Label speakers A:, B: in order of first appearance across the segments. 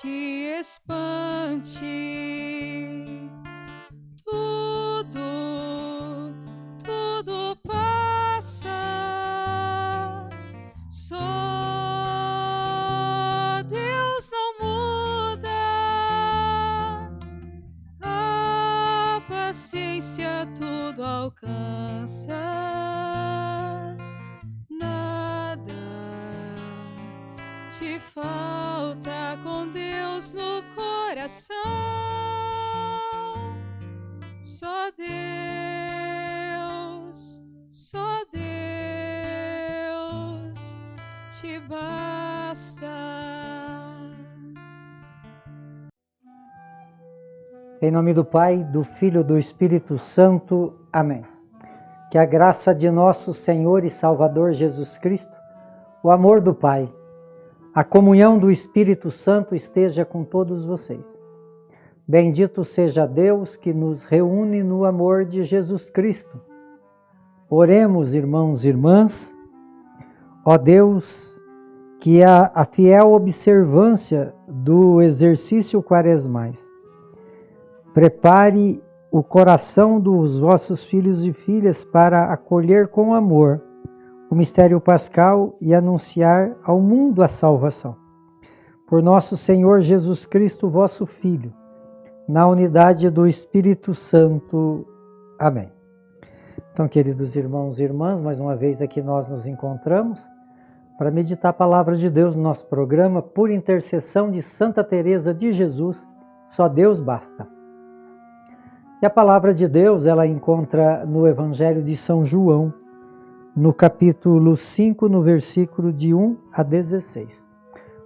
A: te espante. Tudo passa. Só Deus não muda. A paciência tudo alcança. Nada te falta com Deus no coração. Só Deus te basta.
B: Em nome do Pai, do Filho e do Espírito Santo. Amém. Que a graça de nosso Senhor e Salvador Jesus Cristo, o amor do Pai, a comunhão do Espírito Santo esteja com todos vocês. Bendito seja Deus que nos reúne no amor de Jesus Cristo. Oremos, irmãos e irmãs. Ó Deus, que a fiel observância do exercício quaresmais prepare o coração dos vossos filhos e filhas para acolher com amor o mistério pascal e anunciar ao mundo a salvação. Por nosso Senhor Jesus Cristo, vosso Filho, na unidade do Espírito Santo. Amém. Então, queridos irmãos e irmãs, mais uma vez aqui nós nos encontramos para meditar a palavra de Deus no nosso programa, por intercessão de Santa Teresa de Jesus, só Deus basta. E a palavra de Deus, ela encontra no Evangelho de São João, no capítulo 5, no versículo de 1 a 16.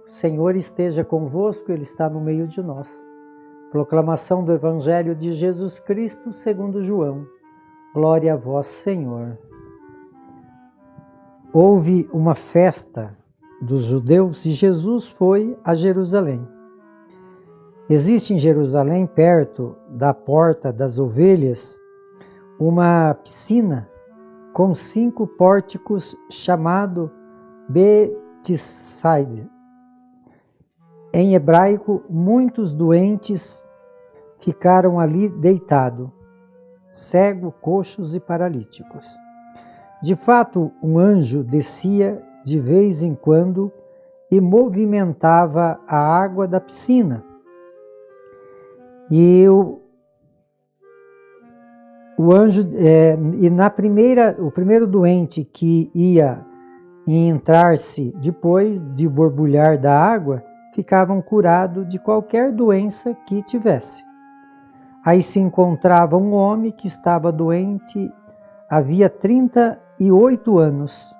B: O Senhor esteja convosco, Ele está no meio de nós. Proclamação do Evangelho de Jesus Cristo segundo João. Glória a vós, Senhor. Houve uma festa dos judeus e Jesus foi a Jerusalém. Existe em Jerusalém, perto da Porta das Ovelhas, uma piscina com 5 pórticos chamado Betsaida. Em hebraico, muitos doentes ficaram ali deitados, cegos, coxos e paralíticos. De fato, um anjo descia de vez em quando e movimentava a água da piscina. E o anjo, o primeiro doente que ia entrar-se depois de borbulhar da água, ficavam curados de qualquer doença que tivesse. Aí se encontrava um homem que estava doente havia 38 anos.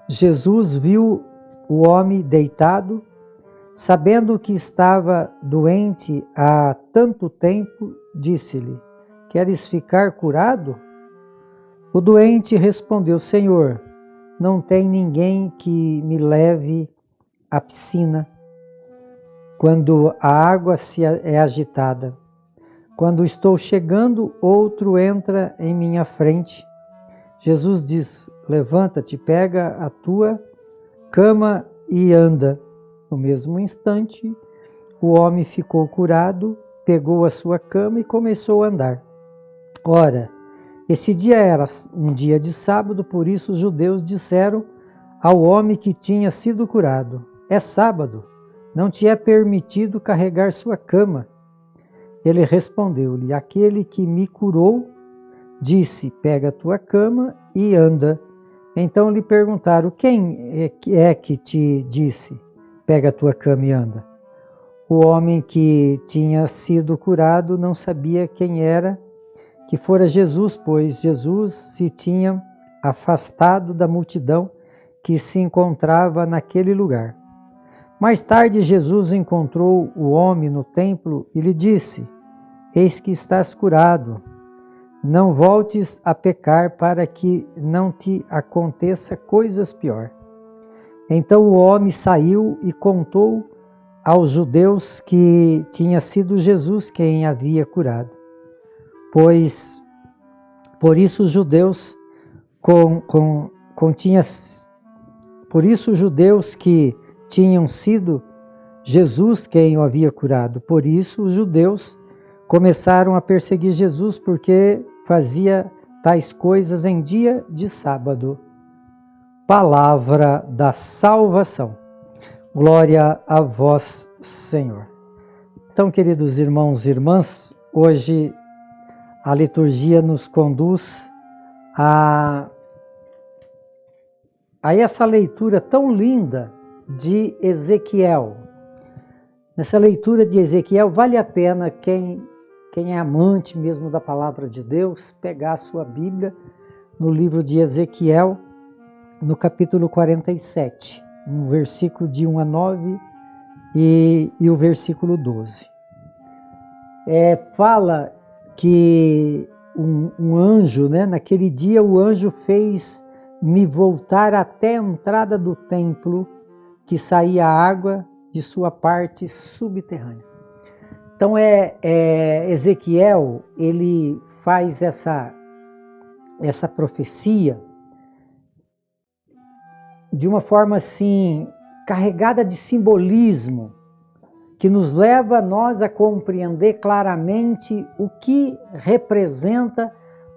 B: Jesus viu o homem deitado, sabendo que estava doente há tanto tempo, disse-lhe: queres ficar curado? O doente respondeu: Senhor, não tem ninguém que me leve à piscina quando a água é agitada. Quando estou chegando, outro entra em minha frente. Jesus diz: levanta-te, pega a tua cama e anda. No mesmo instante, o homem ficou curado, pegou a sua cama e começou a andar. Ora, esse dia era um dia de sábado, por isso os judeus disseram ao homem que tinha sido curado: é sábado, não te é permitido carregar sua cama. Ele respondeu-lhe: aquele que me curou disse: pega a tua cama e anda. Então lhe perguntaram: quem é que te disse: pega a tua cama e anda? O homem que tinha sido curado não sabia quem era, que fora Jesus, pois Jesus se tinha afastado da multidão que se encontrava naquele lugar. Mais tarde Jesus encontrou o homem no templo e lhe disse: eis que estás curado, não voltes a pecar para que não te aconteça coisas pior. Então o homem saiu e contou aos judeus que tinha sido Jesus quem havia curado. Pois, por isso os judeus Por isso os judeus que tinham sido Jesus quem o havia curado. Por isso, os judeus começaram a perseguir Jesus porque fazia tais coisas em dia de sábado. Palavra da salvação. Glória a vós, Senhor. Então, queridos irmãos e irmãs, hoje a liturgia nos conduz a essa leitura tão linda de Ezequiel. Nessa leitura de Ezequiel, vale a pena quem é amante mesmo da palavra de Deus, pegar a sua Bíblia no livro de Ezequiel, no capítulo 47, no versículo de 1 a 9 e o versículo 12. Fala que um anjo, né, naquele dia o anjo fez me voltar até a entrada do templo, que saía água de sua parte subterrânea. Então Ezequiel, ele faz essa profecia de uma forma assim, carregada de simbolismo, que nos leva nós a compreender claramente o que representa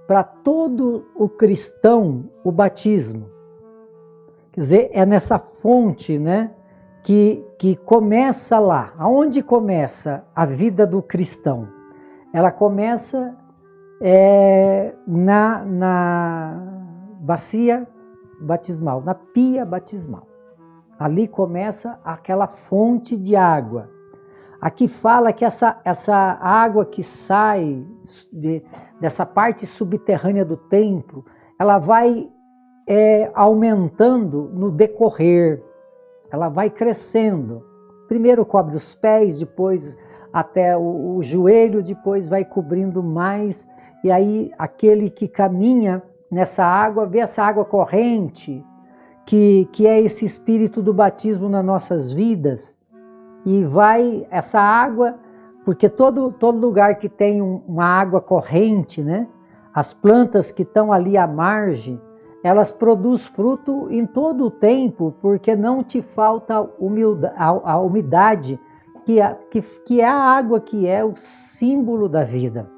B: para todo o cristão o batismo. Quer dizer, é nessa fonte, né, que começa lá. Aonde começa a vida do cristão? Ela começa na bacia batismal, na pia batismal. Ali começa aquela fonte de água. Aqui fala que essa água que sai dessa parte subterrânea do templo, ela vai aumentando no decorrer, ela vai crescendo. Primeiro cobre os pés, depois até o joelho, depois vai cobrindo mais, e aí aquele que caminha nessa água, vê essa água corrente, que é esse espírito do batismo nas nossas vidas, e vai essa água, porque todo lugar que tem uma água corrente, né, as plantas que estão ali à margem, elas produzem fruto em todo o tempo, porque não te falta a umidade, que é a água, que é o símbolo da vida.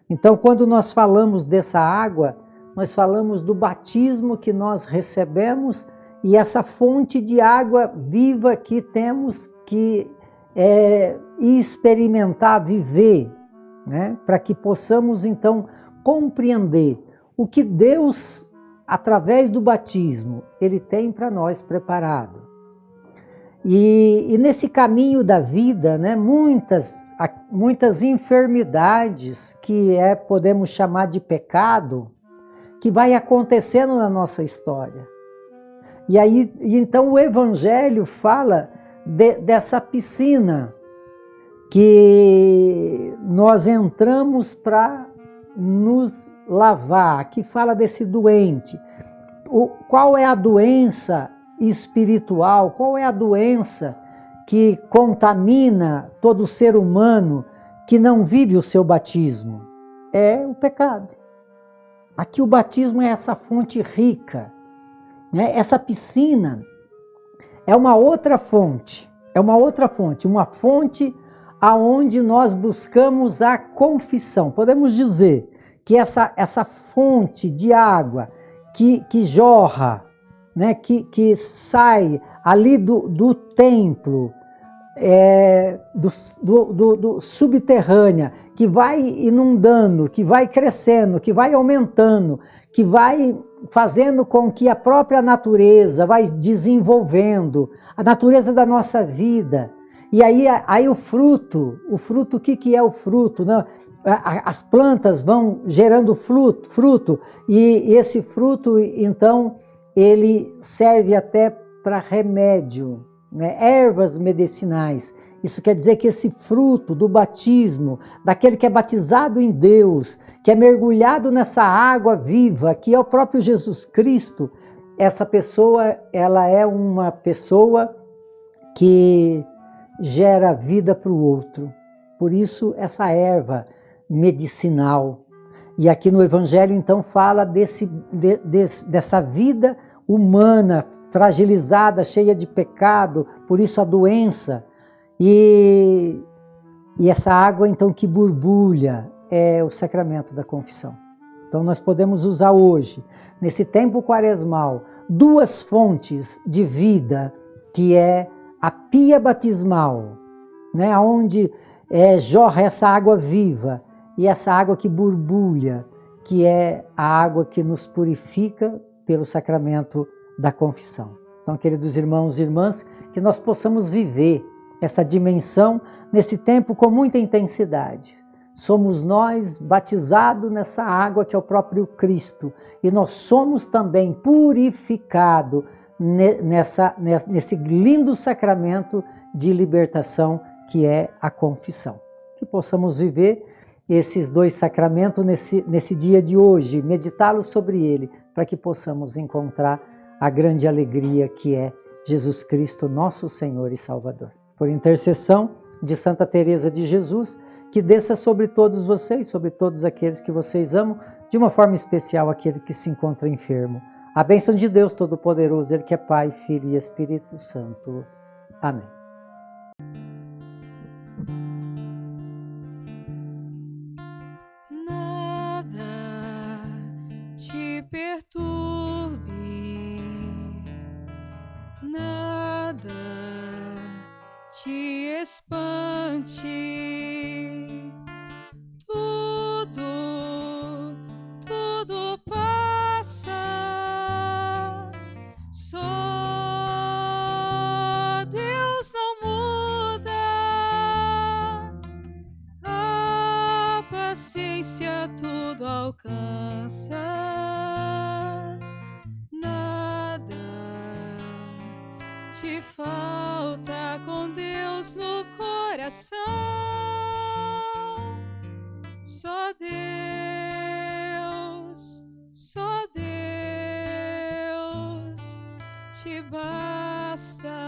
B: Então, quando nós falamos dessa água, nós falamos do batismo que nós recebemos e essa fonte de água viva que temos que experimentar, viver, né? Para que possamos, então, compreender o que Deus, através do batismo, Ele tem para nós preparado. E nesse caminho da vida, né, muitas enfermidades que podemos chamar de pecado, que vai acontecendo na nossa história. Então o Evangelho fala dessa piscina que nós entramos para nos lavar. Aqui fala desse doente. Qual é a doença espiritual? Qual é a doença que contamina todo ser humano que não vive o seu batismo? É o pecado. Aqui o batismo é essa fonte rica, né? Essa piscina é uma outra fonte, uma fonte aonde nós buscamos a confissão. Podemos dizer que essa fonte de água que jorra, né, que sai ali do templo, do subterrânea, que vai inundando, que vai crescendo, que vai aumentando, que vai fazendo com que a própria natureza vai desenvolvendo, a natureza da nossa vida. E aí o fruto, o que é o fruto? Né? As plantas vão gerando fruto, e esse fruto, então, ele serve até para remédio, né? Ervas medicinais. Isso quer dizer que esse fruto do batismo, daquele que é batizado em Deus, que é mergulhado nessa água viva, que é o próprio Jesus Cristo, essa pessoa, ela é uma pessoa que gera vida para o outro. Por isso, essa erva medicinal. E aqui no Evangelho, então, fala dessa vida humana, fragilizada, cheia de pecado, por isso a doença. E essa água, então, que borbulha é o sacramento da confissão. Então, nós podemos usar hoje, nesse tempo quaresmal, duas fontes de vida, que é a pia batismal, né, onde jorra essa água viva, e essa água que borbulha, que é a água que nos purifica pelo sacramento da confissão. Então, queridos irmãos e irmãs, que nós possamos viver essa dimensão nesse tempo com muita intensidade. Somos nós batizados nessa água que é o próprio Cristo, e nós somos também purificados nesse lindo sacramento de libertação que é a confissão. Que possamos viver esses dois sacramentos nesse dia de hoje, meditá-los sobre ele, para que possamos encontrar a grande alegria que é Jesus Cristo, nosso Senhor e Salvador. Por intercessão de Santa Teresa de Jesus, que desça sobre todos vocês, sobre todos aqueles que vocês amam, de uma forma especial aquele que se encontra enfermo. A bênção de Deus Todo-Poderoso, Ele que é Pai, Filho e Espírito Santo. Amém.
A: Nada te perturbe, nada te espante, tudo passa, só Deus não muda, a paciência tudo alcança, nada te falta com Deus no coração, só Deus te basta.